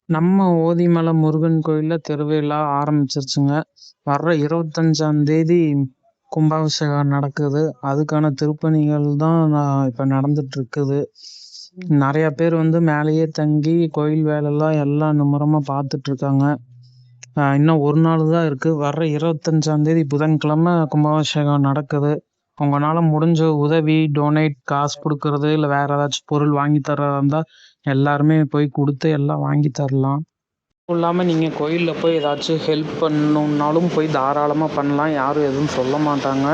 நம்ம ஓதிமலை முருகன் கோயில்ல திருவிழா ஆரம்பிச்சிருச்சுங்க. வர்ற 25ஆம் தேதி கும்பாபிஷேகம் நடக்குது. அதுக்கான திருப்பணிகள் தான் இப்ப நடந்துட்டு இருக்குது. நிறைய பேர் மேலேயே தங்கி கோயில் வேலைலாம் எல்லாம் மும்முரமா பார்த்துட்டு இருக்காங்க. இன்னும் ஒரு நாள் தான் இருக்கு. வர்ற 25ஆம் தேதி புதன்கிழமை கும்பாபிஷேகம் நடக்குது. உங்களால முடிஞ்ச உதவி, டொனேட், காசு கொடுக்கறது, இல்லை வேற ஏதாச்சும் பொருள் வாங்கி தர்றதா இருந்தா எல்லாருமே போய் கொடுத்து எல்லாம் வாங்கி தரலாம். அதுவும் இல்லாமல் நீங்கள் கோயிலில் போய் ஏதாச்சும் ஹெல்ப் பண்ணணுன்னாலும் போய் தாராளமாக பண்ணலாம். யாரும் எதுவும் சொல்ல மாட்டாங்க.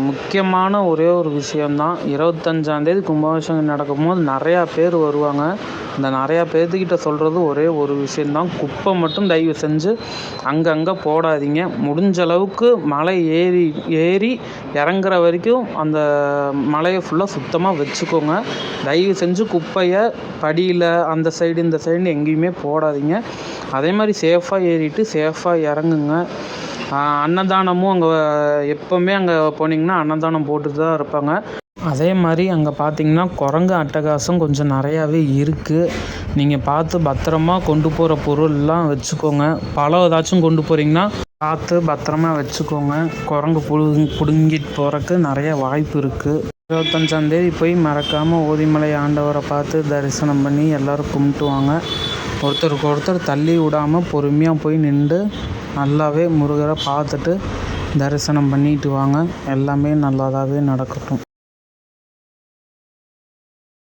முக்கியமான ஒரே ஒரு விஷயந்தான், 25ஆம் தேதி கும்பாபிஷேகம் நடக்கும்போது நிறையா பேர் வருவாங்க. இந்த நிறையா பேர்த்துக்கிட்ட சொல்கிறது ஒரே ஒரு விஷயந்தான், குப்பை மட்டும் தயவு செஞ்சு அங்கங்கே போடாதீங்க. முடிஞ்ச அளவுக்கு மலை ஏறி இறங்குற வரைக்கும் அந்த மலையை ஃபுல்லாக சுத்தமாக வச்சுக்கோங்க. தயவு செஞ்சு குப்பையை படியில் அந்த சைடு இந்த சைடு எங்கேயுமே போடாதீங்க. அதே மாதிரி சேஃபாக ஏறிட்டு சேஃபாக இறங்குங்க. அன்னதானமும் அங்கே எப்போவுமே அங்கே போனீங்கன்னா அன்னதானம் போட்டுட்டு தான் இருப்பாங்க. அதே மாதிரி அங்கே பார்த்தீங்கன்னா குரங்கு அட்டகாசம் கொஞ்சம் நிறையாவே இருக்குது. நீங்கள் பார்த்து பத்திரமா கொண்டு போகிற பொருள்லாம் வச்சுக்கோங்க. பழம் ஏதாச்சும் கொண்டு போகிறீங்கன்னா பார்த்து பத்திரமா வச்சுக்கோங்க. குரங்கு பிடுங்கிட்டு போகிறக்கு நிறைய வாய்ப்பு இருக்குது. 25ஆம் தேதி போய் மறக்காமல் ஓதிமலை ஆண்டவரை பார்த்து தரிசனம் பண்ணி எல்லோரும் கும்பிட்டு வாங்க. ஒருத்தருக்கு ஒருத்தர் தள்ளி விடாமல் பொறுமையாக போய் நின்று நல்லாவே முருகரை பார்த்துட்டு தரிசனம் பண்ணிட்டு வாங்க. எல்லாமே நல்லதாகவே நடக்கட்டும்.